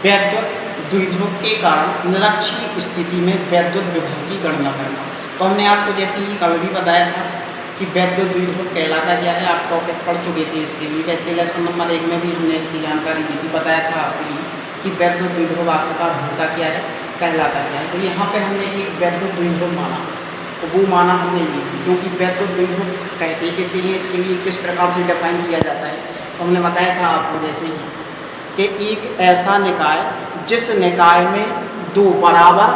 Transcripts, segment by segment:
वैद्युत द्विध्रुव के कारण निरक्षीय स्थिति में वैद्युत विभव की गणना करना। तो हमने आपको जैसे ही कल भी बताया था कि वैद्युत द्विध्रुव कहलाता क्या है, आप टॉपिक पढ़ चुके थे इसके लिए। वैसे लेसन नंबर 1 में भी हमने इसकी जानकारी दी थी, बताया था आपके लिए कि वैद्युत द्विध्रुव आखिरकार होता क्या है, कहलाता क्या है। तो यहाँ पे हमने एक वैद्युत द्विध्रुव माना, तो वो माना हमने ये, क्योंकि वैद्युत द्विध्रुव कहते कैसे हैं, इसके लिए किस प्रकार से डिफाइन किया जाता है। तो हमने बताया था आपको जैसे ही कि एक ऐसा निकाय जिस निकाय में दो बराबर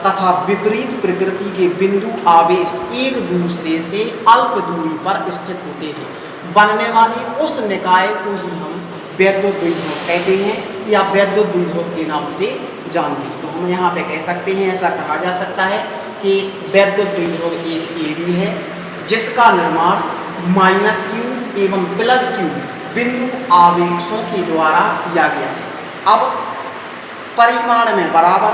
तथा विपरीत प्रकृति के बिंदु आवेश एक दूसरे से अल्प दूरी पर स्थित होते हैं, बनने वाले उस निकाय को ही हम वैद्युत द्विध्रुव कहते हैं या वैद्युत द्विध्रुव के नाम से जानते हैं। तो हम यहाँ पे कह सकते हैं, ऐसा कहा जा सकता है कि वैद्युत द्विध्रुव एक एवी है जिसका निर्माण -q एवं +q बिंदु आवेशों के द्वारा किया गया है। अब परिमाण में बराबर,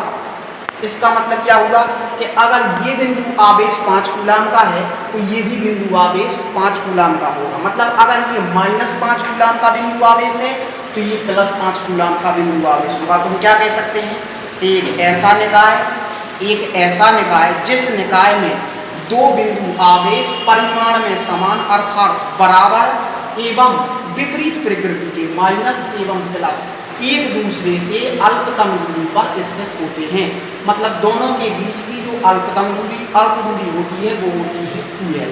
इसका मतलब क्या होगा कि अगर ये बिंदु आवेश 5 कूलाम का है तो ये भी बिंदु आवेश 5 कूलाम का होगा। मतलब अगर ये -5 कूलाम का बिंदु आवेश है तो ये +5 कूलाम का बिंदु आवेश होगा। तो हम क्या कह सकते हैं, एक ऐसा निकाय जिस निकाय में दो बिंदु आवेश परिमाण में समान अर्थात बराबर एवं विपरीत प्रकृति के माइनस एवं प्लस एक दूसरे से अल्पतम दूरी पर स्थित होते हैं। मतलब दोनों के बीच की जो अल्प दूरी होती है वो होती है 2l।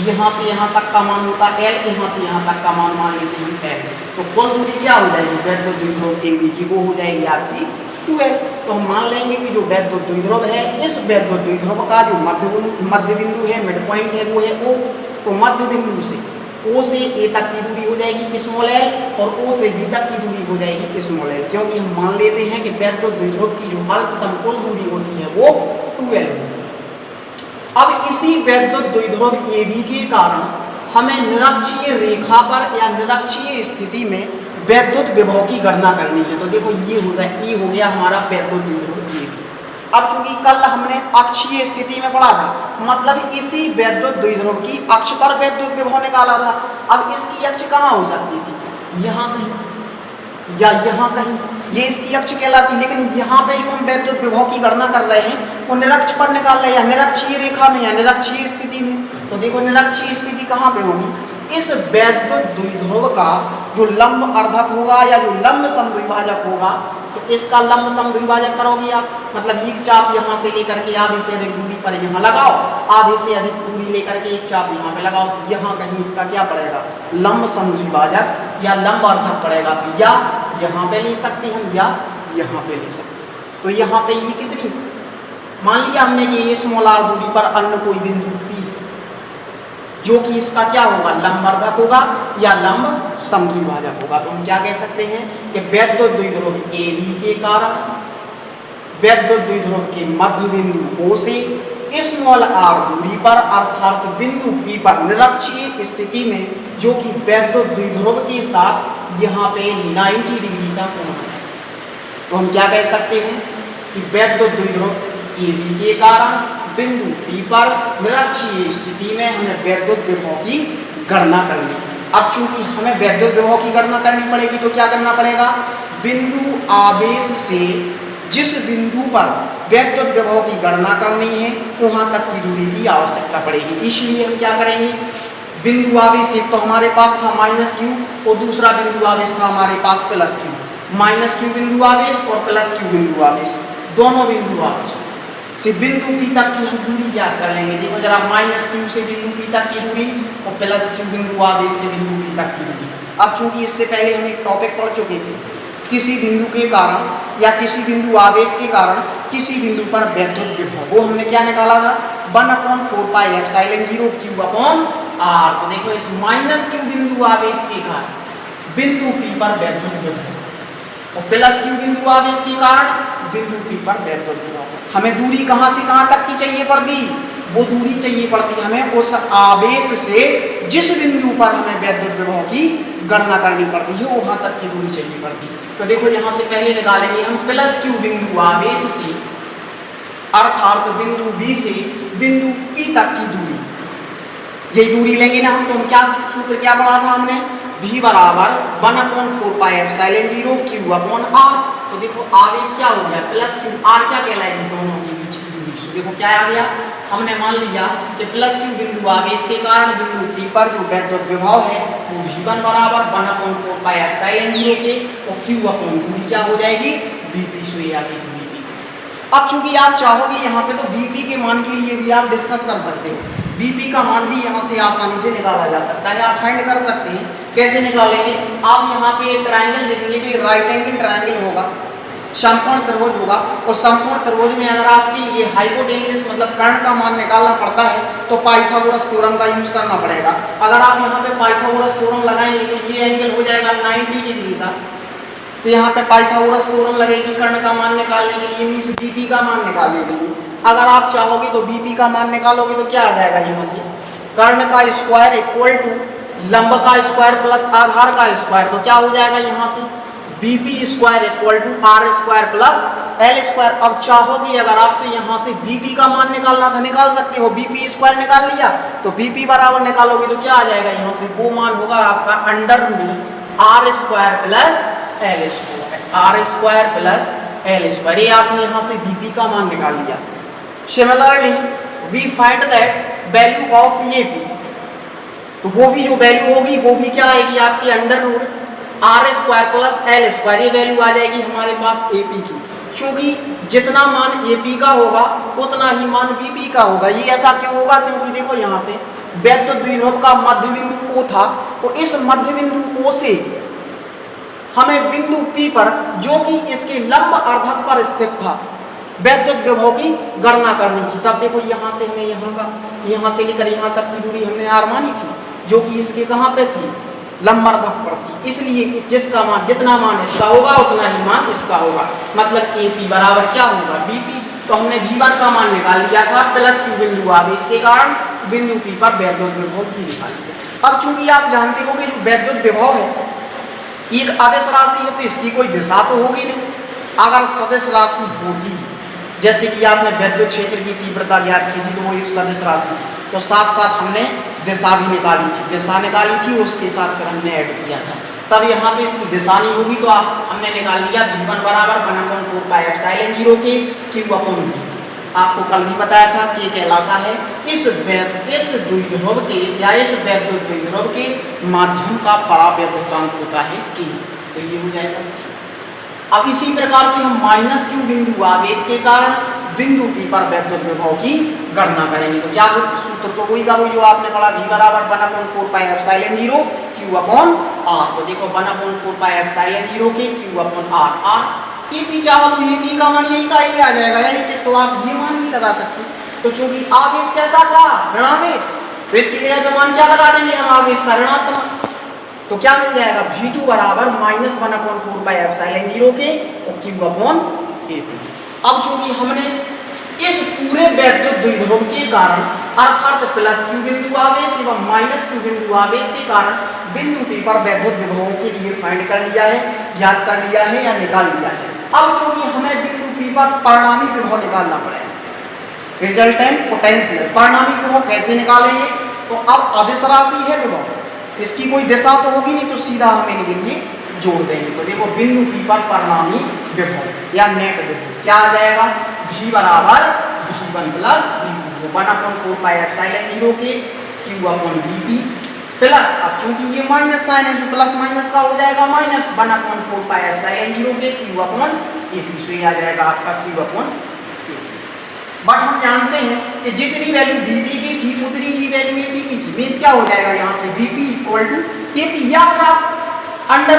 यहाँ से यहाँ तक का मान होता है l, यहाँ से यहाँ तक का मान मान लेते हैं हम l। तो कुल दूरी क्या हो जाएगी वैद्युत द्विध्रुव एवी की, वो हो जाएगी आपकी 2l। तो हम मान लेंगे कि जो वैद्युत द्विध्रुव है, इस वैद्युत द्विध्रुव का जो मध्य बिंदु है, मिड पॉइंट है, वो है O। तो मध्य बिंदु से O से A तक की दूरी हो जाएगी स्मॉल l और O से B तक की दूरी हो जाएगी स्मॉल l, क्योंकि हम मान लेते हैं कि वैद्युत द्विध्रुव की जो अल्पतम कुल दूरी होती है वो 2l होती है। अब इसी वैद्युत द्विध्रुव AB के कारण हमें निरक्षीय रेखा पर या निरक्षीय स्थिति में वैद्युत विभव की गणना करनी है। तो देखो ये हो गया हमारा वैद्युत द्विध्रुव AB। अब चूंकि कल हमने अक्षीय स्थिति में पढ़ा था, मतलब इसी वैद्युत द्विध्रुव की अक्ष पर वैद्युत विभव निकाला था। अब इसकी अक्ष कहाँ हो सकती थी, यहाँ कहीं या यहाँ कहीं, ये इसकी अक्ष कहलाती। लेकिन यहाँ पे जो हम वैद्युत विभव की गणना कर रहे हैं वो निरक्ष पर निकाल रहे हैं, निरक्षीय रेखा में या निरक्षीय स्थिति में। तो देखो निरक्षीय स्थिति कहाँ पे होगी, इस वैद्युत द्विध्रुव का जो लंब अर्धक होगा या जो लंब समद्विभाजक होगा, तो इसका लंब समद्विभाजक करोगे आप, मतलब एक चाप यहाँ से लेकर के आधे से अधिक दूरी पर यहाँ लगाओ, आधे से अधिक दूरी लेकर के एक चाप यहाँ पे लगाओ, यहाँ कहीं इसका क्या पड़ेगा, लंब समद्विभाजक या लंब अर्धक पड़ेगा। तो या यहाँ पे ले सकते हम या यहाँ पे ले सकते। तो यहाँ पे ये कितनी, मान लिया हमने कि ये स्मॉल r दूरी पर अन्य कोई बिंदु P जो कि इसका क्या होगा, लंब अर्धक होगा या लंब समद्विभाजक होगा। तो हम क्या कह सकते हैं कि वैद्युत द्विध्रुव AB के कारण वैद्युत द्विध्रुव के मध्य बिंदु O से स्मॉल r दूरी पर अर्थात बिंदु P पर निरक्षीय स्थिति में जो कि वैद्युत द्विध्रुव के साथ यहाँ पे 90 डिग्री का कोण है। तो हम क्या कह सकते हैं कि वैद्युत द्विध्रुव AB के कारण बिंदु P पर निरक्षीय स्थिति में हमें वैद्युत विभव की गणना करनी है। अब चूंकि हमें वैद्युत विभव की गणना करनी पड़ेगी तो क्या करना पड़ेगा, बिंदु आवेश से जिस बिंदु पर वैद्युत विभव की गणना करनी है वहां तक की दूरी की आवश्यकता पड़ेगी। इसलिए हम क्या करेंगे, बिंदु आवेश एक तो हमारे पास था -q और दूसरा बिंदु आवेश था हमारे पास +q। -q बिंदु आवेश और +q बिंदु आवेश, दोनों बिंदु आवेश से बिंदु P तक की हम दूरी ज्ञात कर लेंगे। देखो जरा, -q से बिंदु P तक की दूरी और +q बिंदु आवेश से बिंदु P तक की दूरी। अब चूंकि इससे पहले हम एक टॉपिक पढ़ चुके थे, किसी बिंदु के कारण या किसी बिंदु आवेश के कारण किसी बिंदु पर वैद्युत विभव, वो हमने क्या निकाला था, 1/4πε0 q/r। तो देखो इस -q बिंदु आवेश के कारण बिंदु P पर वैद्युत विभव और +q बिंदु आवेश के कारण बिंदु P पर वैद्युत विभव। हमें दूरी कहाँ से कहाँ तक की चाहिए पड़ती, वो दूरी चाहिए पड़ती हमें उस आवेश से जिस बिंदु पर हमें वैद्युत विभव की गणना करनी पड़ती है वहां तक की दूरी चाहिए पड़ती। तो देखो यहाँ से पहले निकालेंगे हम +q बिंदु आवेश से अर्थात बिंदु B से बिंदु P तक की दूरी, यही दूरी लेंगे ना हम। तो हम क्या सूत्र क्या पढ़ा था हमने, V = 1/4πε0 q/r। तो देखो आवेश क्या हो गया प्लस क्यू, आर क्या कहलाएगी दोनों के बीच की दूरी। सो देखो क्या आ गया, हमने मान लिया कि प्लस क्यू बिंदु आवेश के कारण बिंदु पी पर जो वैद्युत विभव है वो V1 बराबर 1/4 पाई एप्सिलॉन 0 के और Q अपन दूरी क्या हो जाएगी Vp। सो ये आ गई दूरी P। अब चूंकि आप चाहोगे यहाँ पे तो Vp के मान के लिए भी आप डिस्कस कर सकते हो। Vp का मान भी यहाँ से आसानी से निकाला जा सकता है, आप फाइंड कर सकते हैं। कैसे निकालेंगे, आप यहाँ पे ट्रायंगल देखेंगे तो ये राइट एंगल ट्रायंगल होगा, समकोण त्रिभुज होगा और समकोण त्रिभुज में अगर आपके लिए हाइपोटेन्यूस मतलब कर्ण का मान निकालना पड़ता है तो पाइथागोरस थ्योरम का यूज करना पड़ेगा। अगर आप यहाँ पे पाइथागोरस थ्योरम लगाएंगे तो ये एंगल हो जाएगा 90 डिग्री का, तो यहाँ पे पाइथागोरस थ्योरम लगेगी कर्ण का मान निकालने के लिए, मीन्स बीपी का मान निकालने के लिए। अगर आप चाहोगे तो बीपी का मान निकालोगे तो क्या आ जाएगा यहाँ से, कर्ण का स्क्वायर इक्वल टू लंब का स्क्वायर प्लस आधार का स्क्वायर, तो क्या हो जाएगा यहाँ से BP square equal to R square plus L square. अब चाहोगे अगर आप तो यहाँ से बीपी का मान निकालना था निकाल सकते हो, बीपी स्क्वायर निकाल लिया तो बीपी बराबर निकालोगे तो क्या आ जाएगा यहाँ से, वो मान होगा आपका under root R square plus L square, R square plus L square. ये आपने यहाँ से बीपी का मान निकाल लिया। Similarly we find that value of AP, तो वो भी जो वैल्यू होगी वो भी क्या आएगी आपकी under root R square plus L square, ये वैल्यू आ जाएगी हमारे पास एपी की। क्योंकि जितना मान एपी का होगा उतना ही मान बीपी का होगा। ये ऐसा क्यों होगा, क्योंकि देखो यहाँ पे वैद्युत द्विध्रुव का मध्य बिंदु O था, तो इस मध्य बिंदु O से हमें बिंदु P पर जो कि इसके लंब अर्धक पर स्थित था वैद्युत विभव की गणना करनी थी। तब देखो यहाँ से हमें यहाँ से लेकर यहाँ तक की दूरी हमने आर मानी थी, जो कि इसके कहाँ पे थी लंबर्धक पर थी। इसलिए जिसका मान जितना मान इसका होगा उतना ही मान इसका होगा, मतलब AP बराबर क्या होगा BP। तो हमने V1 का मान निकाल लिया था प्लस Q बिंदु आवेश के कारण बिंदु P पर वैद्युत विभव भी निकाल लिया। अब चूंकि आप जानते हो कि जो वैद्युत विभव है एक अदिश राशि है तो इसकी कोई दिशा तो होगी नहीं। अगर सदिश राशि होती, जैसे कि आपने वैद्युत क्षेत्र की तीव्रता ज्ञात की थी तो वो एक सदिश राशि थी, तो साथ साथ हमने दिशा भी निकाली थी, दिशा निकाली थी उसके साथ फिर हमने ऐड किया था। तब यहाँ पे इसकी दिशा नहीं होगी तो हमने निकाल लिया V1 बराबर 1/4 पाई एप्सिलॉन 0 के Q/V। आपको कल भी बताया था कि ये कहलाता है इस द्विध्रुव के या इस वैद्युत द्विध्रुव के माध्यम का परावैद्युतांक होता है K, तो ये हो जाएगा। अब इसी प्रकार से हम -Q बिंदु आवेश के कारण बिंदु P पर वैद्युत विभव की गणना करेंगे। तो क्या सूत्र तो वही का वही जो आपने पढ़ा, V बराबर 1/4 पाई एप्सिलॉन 0 Q/R। तो देखो 1/4 पाई एप्सिलॉन 0 के Q/R। R AP चाहो तो AP का मान यही का ही आ जाएगा, यानी तो आप ये मान भी लगा सकते। तो चूंकि आवेश कैसा था ऋणावेश, तो इसकी जगह पे मान क्या लगा देंगे हम आवेश का ऋणात्मक, तो क्या मिल जाएगा V2 बराबर -1/4 पाई एप्सिलॉन 0 के और Q/AP। अब चूंकि हमने इस पूरे वैद्युत द्विध्रुव के कारण अर्थात +Q बिंदु आवेश एवं -Q बिंदु आवेश के कारण बिंदु P पर वैद्युत विभवों के लिए फाइंड कर लिया है, ज्ञात कर लिया है या निकाल लिया है। अब चूंकि हमें बिंदु P पर परिणामी विभव निकालना पड़ेगा, रिजल्टेंट पोटेंशियल। परिणामी विभव कैसे निकालेंगे, तो अब अदिश राशि है विभव, इसकी कोई दिशा तो होगी नहीं, तो सीधा हम इनके लिए जोड़ देंगे। तो देखो बिंदु P पर परिणामी विभव या नेट विभव क्या आ जाएगा, V बराबर V1 plus V2 1/4 pi epsilon 0 के Q/VP प्लस, अब चूंकि ये माइनस साइन है जो प्लस माइनस का हो जाएगा माइनस 1/4 पाई एप्सिलॉन 0 के Q/AP। सो ये आ जाएगा आपका Q/AP। बट हम जानते हैं कि जितनी वैल्यू BP की थी उतनी ही वैल्यू AP की थी, मींस क्या हो जाएगा यहाँ से BP = AP, या फिर आप √R²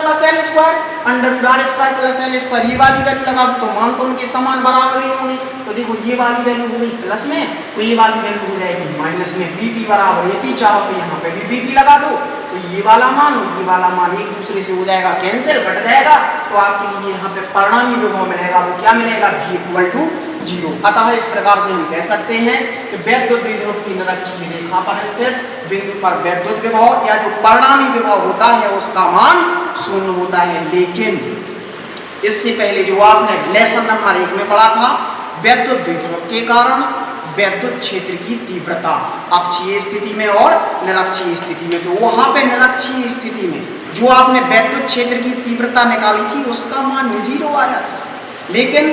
plus L square, √R² plus L square ये वाली वैल्यू लगा दो तो मान तो उनके समान बराबर ही होंगे। तो देखो ये वाली वैल्यू हो गई प्लस में, तो ये वाली वैल्यू हो जाएगी माइनस में। BP बराबर AP चाहो तो यहाँ पे भी BP लगा दो, तो ये वाला मान और ये वाला मान एक दूसरे से हो जाएगा कैंसिल, कट जाएगा, तो आपके लिए यहाँ पे परिणामी विभव मिलेगा, वो क्या मिलेगा V = 0। अतः इस प्रकार से हम कह सकते हैं कि वैद्युत द्विध्रुव की निरक्षीय रेखा पर स्थित बिंदु पर वैद्युत विभव या जो परिणामी विभव होता है उसका मान 0 होता है। लेकिन इससे पहले जो आपने लेसन नंबर 1 में पढ़ा था, वैद्युत द्विध्रुव के कारण वैद्युत क्षेत्र की तीव्रता अक्षीय स्थिति में और निरक्षीय स्थिति में, तो वहां पे निरक्षीय स्थिति में जो आपने वैद्युत क्षेत्र की तीव्रता निकाली थी उसका मान 0 आया था, लेकिन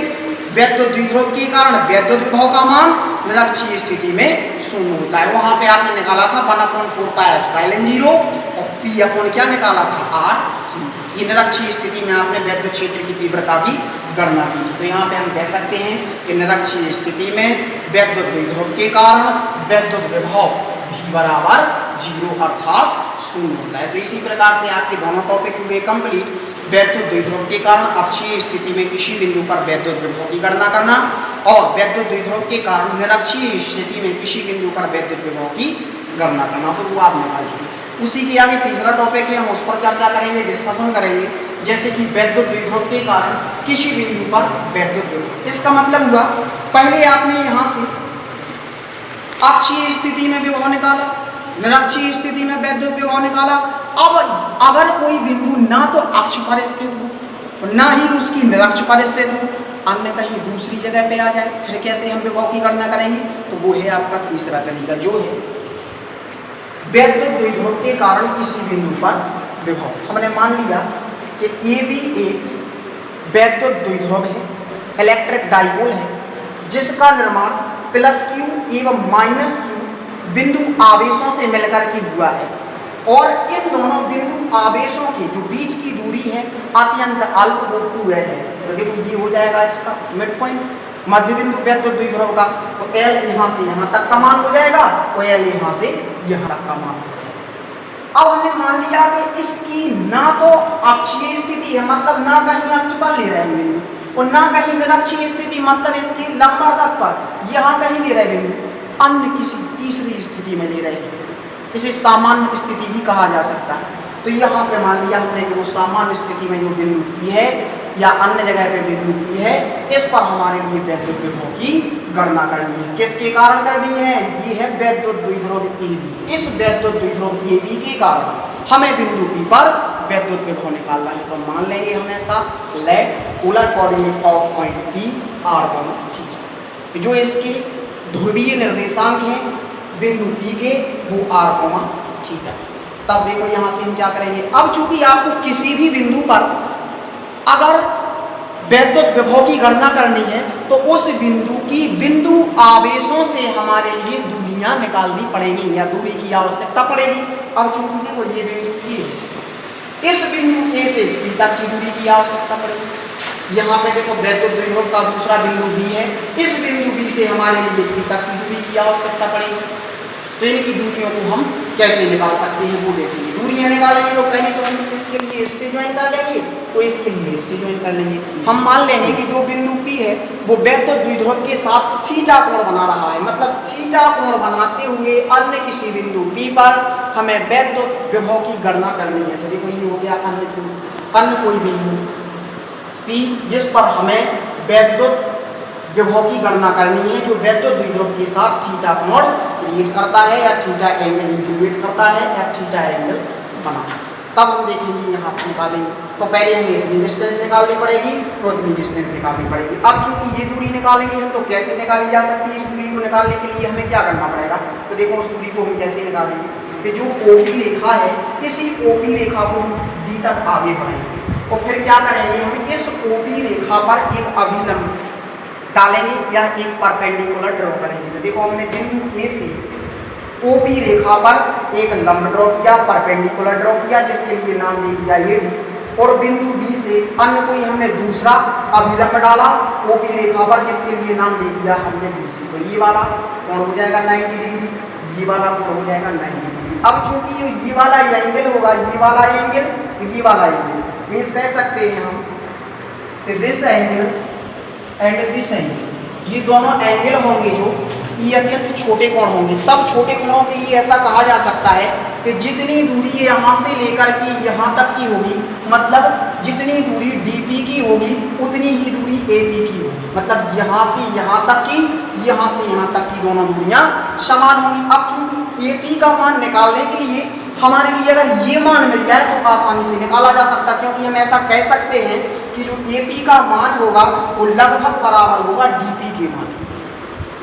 वैद्युत द्विध्रुव के कारण वैद्युत विभव का मान निरक्षीय स्थिति में 0 होता है। वहां पे आपने निकाला था 1/4πε0 और P अपन क्या निकाला था R3। ये निरक्षीय स्थिति में आपने वैद्युत क्षेत्र की तीव्रता की गणना की थी। तो यहाँ पे हम कह सकते हैं कि निरक्षीय स्थिति में वैद्युत द्विध्रुव के कारण वैद्युत विभव V बराबर 0 अर्थात 0 होता है। तो इसी प्रकार से आपके दोनों टॉपिक हुए कंप्लीट। वैद्युत द्विध्रुव के कारण अक्षीय स्थिति में किसी बिंदु पर वैद्युत विभव की गणना करना और वैद्युत द्विध्रुव के कारण निरक्षीय स्थिति में किसी बिंदु पर वैद्युत विभव की गणना करना, तो वो आप निकाल चुके। उसी के आगे तीसरा टॉपिक है, हम उस पर चर्चा करेंगे, डिस्कशन करेंगे, जैसे कि वैद्युत द्विध्रुव के कारण किसी बिंदु पर वैद्युत विभव। इसका मतलब हुआ पहले आपने यहाँ से अक्षीय स्थिति में विभव निकाला, निरक्षीय स्थिति में वैद्युत विभव निकाला। अब अगर कोई बिंदु ना तो अक्ष पर स्थित हो ना ही उसकी निरक्ष पर स्थित हो, अन्य कहीं दूसरी जगह पे आ जाए, फिर कैसे हम विभव की गणना करेंगे? तो वो है आपका तीसरा तरीका, जो है वैद्युत द्विध्रुव के कारण किसी बिंदु पर विभव। हमने मान लिया कि AB एक वैद्युत द्विध्रुव है, इलेक्ट्रिक डाइपोल है, जिसका निर्माण +Q एवं -Q बिंदु आवेशों से मिलकर के हुआ है और इन दोनों बिंदु आवेशों के जो बीच की दूरी है अत्यंत अल्प, वो 2L है। तो देखो ये हो जाएगा इसका मिड पॉइंट, मध्य बिंदु वैद्युत द्विध्रुव का। तो L यहाँ से यहाँ तक का मान हो जाएगा और L यहाँ से यहाँ तक का मान हो जाएगा। अब हमने मान लिया कि इसकी ना तो अक्षीय स्थिति है, मतलब ना कहीं अक्ष पर ले रहे हैं बिंदु, और ना कहीं निरक्षीय स्थिति, मतलब इसके लंबवत पर यहाँ कहीं ले रहे बिंदु, अन्य किसी तीसरी स्थिति में ले रहे हैं। इसे सामान्य स्थिति भी कहा जा सकता है। तो यहाँ पे मान लिया हमने कि वो सामान्य स्थिति में जो बिंदु P है या अन्य जगह पे बिंदु P है, इस पर हमारे लिए वैद्युत विभव की गणना करनी है। किसके कारण करनी है? ये है वैद्युत द्विध्रुव AB। इस वैद्युत द्विध्रुव AB के कारण हमें बिंदु P पर वैद्युत विभव निकालना है। तो मान लेंगे हमेशा let polar coordinate of point P r, जो इसके ध्रुवीय निर्देशांक हैं बिंदु P के, वो r, है। तब देखो यहाँ से हम क्या करेंगे, अब चूंकि आपको किसी भी बिंदु पर अगर वैद्युत विभव की गणना करनी है तो उस बिंदु की बिंदु आवेशों से हमारे लिए दूरियां निकालनी पड़ेगी या दूरी की आवश्यकता पड़ेगी। अब चूंकि देखो ये बिंदु P है, इस बिंदु A से P तक की दूरी की आवश्यकता पड़ेगी। यहाँ पे देखो वैद्युत द्विध्रुव का दूसरा बिंदु B है, इस बिंदु B से हमारे लिए P तक की दूरी की आवश्यकता पड़ेगी। तो इनकी दूरियों को हम कैसे निकाल सकते हैं वो देखेंगे। दूरियां निकालेंगे तो पहले तो हम इसके लिए इससे ज्वाइन कर लेंगे, तो इसके लिए इससे ज्वाइन कर लेंगे। हम मान लेंगे कि जो बिंदु P है वो वैद्युत द्विध्रुव के साथ थीटा कोण बना रहा है, मतलब थीटा कोण बनाते हुए अन्य किसी बिंदु P पर हमें वैद्युत विभव की गणना करनी है। तो देखो ये हो गया अन्य कोई बिंदु P जिस पर हमें वैद्युत विभव की गणना करनी है, जो वैद्युत द्विध्रुव के साथ थीटा कोण क्रिएट करता है या थीटा एंगल क्रिएट करता है या थीटा एंगल बनाता है। तब हम देखेंगे यहाँ पर निकालेंगे। तो पहले हमें इतनी डिस्टेंस निकालनी पड़ेगी और इतनी डिस्टेंस निकालनी पड़ेगी। अब चूंकि ये दूरी निकालेंगे हम, तो कैसे निकाली जा सकती है? इस दूरी को निकालने के लिए हमें क्या करना पड़ेगा? तो देखो उस दूरी को हम कैसे निकालेंगे कि जो OP रेखा है, इसी OP रेखा को हम D तक आगे बढ़ाएंगे और फिर क्या करेंगे, हम इस OP रेखा पर एक अभिलंब डालेंगे या एक परपेंडिकुलर ड्रॉ करेंगे। तो देखो हमने बिंदु A से OP रेखा पर एक लंब ड्रॉ किया, परपेंडिकुलर ड्रॉ किया, जिसके लिए नाम दे दिया AD, और बिंदु B से अन्य कोई हमने दूसरा अभिलंब डाला OP रेखा पर, जिसके लिए नाम दे दिया हमने BC। तो ये वाला कोण हो जाएगा 90 डिग्री, ये वाला कोण हो जाएगा 90 डिग्री। अब चूंकि ये वाला एंगल होगा, ये वाला एंगल, ये वाला एंगल, मीन्स कह सकते हैं हम this angle and this angle, ये दोनों एंगल होंगे जो ये अत्यंत छोटे कोण होंगे। तब छोटे कोणों के लिए ऐसा कहा जा सकता है कि जितनी दूरी यहाँ से लेकर के यहाँ तक की होगी, मतलब जितनी दूरी DP की होगी उतनी ही दूरी AP की होगी, मतलब यहाँ से यहाँ तक की, यहाँ से यहाँ तक की दोनों दूरियां समान होंगी। अब चूंकि AP का मान निकालने के लिए हमारे लिए अगर ये मान मिल जाए तो आसानी से निकाला जा सकता, क्योंकि हम ऐसा कह सकते हैं कि जो AP का मान होगा वो लगभग बराबर होगा DP के मान।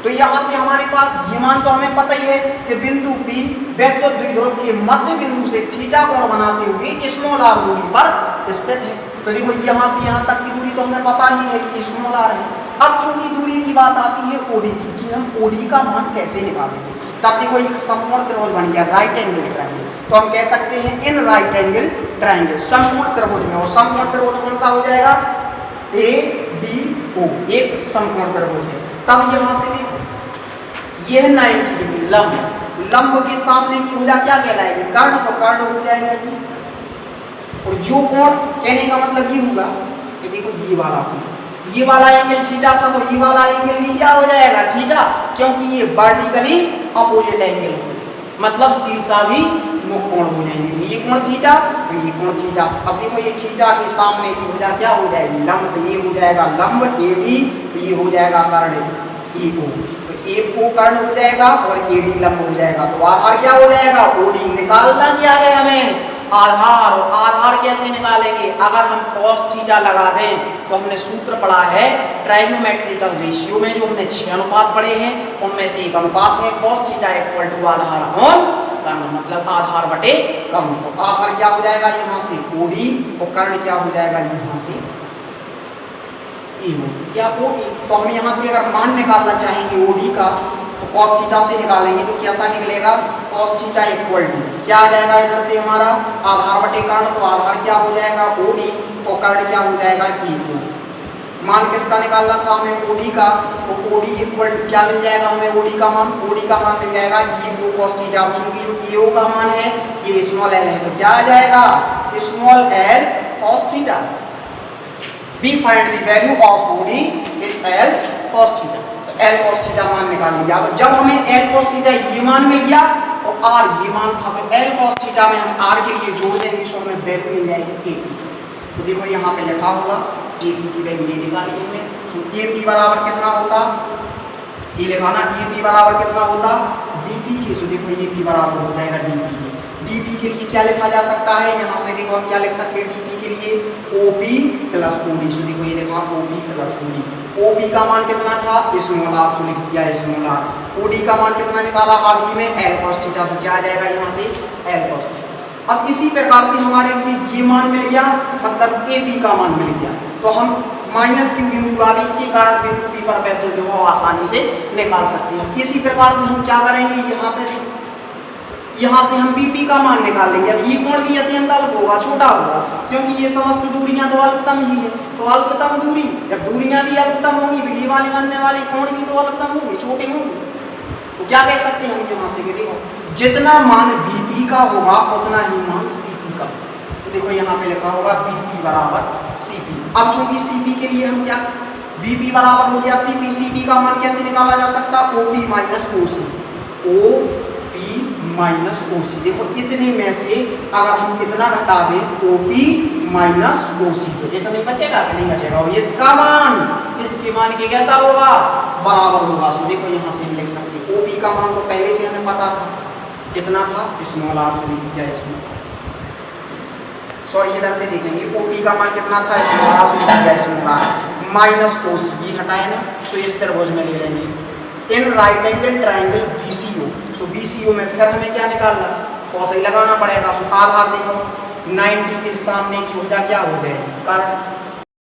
तो यहाँ से हमारे पास ये मान तो हमें पता ही है कि बिंदु P वैद्युत द्विध्रुव के मध्य बिंदु से थीटा कोण बनाते हुए स्मॉल स्मॉल आर दूरी पर स्थित है। तो देखो यहाँ से यहाँ तक की दूरी तो हमें पता ही है कि स्मॉल आर है। अब चूंकि दूरी की बात आती है ओडी की, कि हम ओडी का मान कैसे निकालेंगे। तब देखो एक समकोण त्रिभुज बन गया, राइट एंगल ट्रायंगल। तो हम कह सकते हैं इन राइट एंगल ट्रायंगल समकोण त्रिभुज में, और समकोण त्रिभुज कौन सा हो जाएगा, ए डी ओ, एक समकोण त्रिभुज है। तब यहाँ से देखो यह 90 डिग्री लंब, लंब के सामने की भुजा क्या कहलाएगी, कर्ण, तो कर्ण हो जाएगा ये। और जो कोण, कहने का मतलब ये होगा कि देखो ये वाला कोण, ये वाला एंगल थीटा था, तो ये वाला एंगल भी क्या हो जाएगा, थीटा, क्योंकि ये वर्टिकली अपोजिट एंगल है, मतलब शीर्षा भी मुख कोण हो जाएंगे। ये कोण थीटा, तो ये कोण थीटा। अब देखो ये थीटा के सामने की भुजा क्या हो जाएगी, लंब, तो ये हो जाएगा लंब एडी, तो ये हो जाएगा कर्ण ईओ, तो ए कर्ण हो जाएगा और एडी लंब हो जाएगा। तो आधार क्या हो जाएगा, ओडी। निकालना क्या है हमें, आधार। और आधार कैसे निकालेंगे, अगर हम cos थीटा लगा दें तो हमने सूत्र पढ़ा है ट्राइगोनोमेट्रिकल रेशियो में, जो हमने 6 अनुपात पढ़े हैं उनमें से एक अनुपात है cos थीटा इक्वल टू आधार अपॉन कर्ण, मतलब आधार बटे कर्ण। तो आधार क्या हो जाएगा यहाँ से ओडी, और कर्ण क्या हो जाएगा यहाँ से ईओ, क्या ओडी। तो हम यहाँ से अगर मान निकालना चाहेंगे ओडी का, तो cos थीटा से निकालेंगे तो कैसा निकलेगा, cos थीटा इक्वल टू क्या आ जाएगा इधर से हमारा आधार बटे कर्ण, तो आधार क्या हो जाएगा ओडी, और कर्ण क्या हो जाएगा ईओ। मान किसका निकालना था हमें, ओडी का, तो ओडी इक्वल टू क्या मिल जाएगा हमें, ओडी का मान, ओडी का मान मिल जाएगा ईओ cos थीटा। चूंकि जो ईओ का मान है ये स्मॉल एल है, तो क्या आ जाएगा small L cos theta. We find the value of OD is L cos theta. तो L cos थीटा मान निकाल लिया। अब जब हमें L cos थीटा ये मान मिल गया और R ये मान था, तो L cos थीटा में हम R के लिए जोड़ देंगे, सो हमें वैल्यू मिल जाएगी AP। तो देखो यहाँ पे लिखा होगा AP की वैल्यू ये निकाली हमने। सो AP बराबर कितना होता, ये लिखा ना, AP बराबर कितना होता DP के। सो देखो AP बराबर हो जाएगा DP के। DP के लिए क्या लिखा जा सकता है, यहाँ से देखो हम क्या लिख सकते हैं DP के लिए, OP प्लस OD। सो देखो ये लिखा OP प्लस OD। OP का मान कितना था स्मॉल r, सो लिख दिया स्मॉल r। OD का मान कितना निकाला हाल ही में L cos थीटा, सो क्या आ जाएगा यहाँ से L cos थीटा। अब इसी प्रकार से हमारे लिए ये मान मिल गया, मतलब AP का मान मिल गया। तो हम माइनस क्यू बिंदु आ, इसके कारण बिंदु P पर वैल्यू जो है आसानी से निकाल सकते हैं। इसी प्रकार से हम क्या करेंगे, यहाँ से हम BP का मान निकाल लेंगे। अब ये कोण भी अत्यंत अल्प होगा, छोटा होगा, क्योंकि ये समस्त दूरियां तो अल्पतम ही है। तो अल्पतम दूरी, जब दूरियां भी अल्पतम होंगी तो ये वाले बनने वाले कोण भी तो अल्पतम होंगे, छोटे होंगे। तो क्या कह सकते हैं हम यहाँ से कि देखो जितना मान BP का होगा उतना ही मान CP का। तो देखो यहाँ पे लिखा होगा BP बराबर CP। अब चूंकि CP के लिए हम क्या, BP बराबर हो गया CP, CP का मान कैसे निकाला जा सकता, OP minus OC, OP minus OC। देखो इतने में से अगर हम कितना घटा दें OP माइनस OC, तो ये तो नहीं बचेगा कि नहीं बचेगा, और इसका मान इसके मान के कैसा होगा, बराबर होगा। सो देखो यहाँ से हम लिख सकते हैं OP का मान तो पहले से हमें पता था कितना था स्मॉल r, सॉरी इधर से देखेंगे OP का मान कितना था स्मॉल r माइनस OC, ये हटाए ना, तो इस त्रिभुज में ले लेंगे in right angle triangle BCO। So BCO में फिर हमें क्या निकालना, cos ही लगाना पड़ेगा। सो आधार देखो 90 के सामने की भुजा क्या हो जाएगी, कर्ण,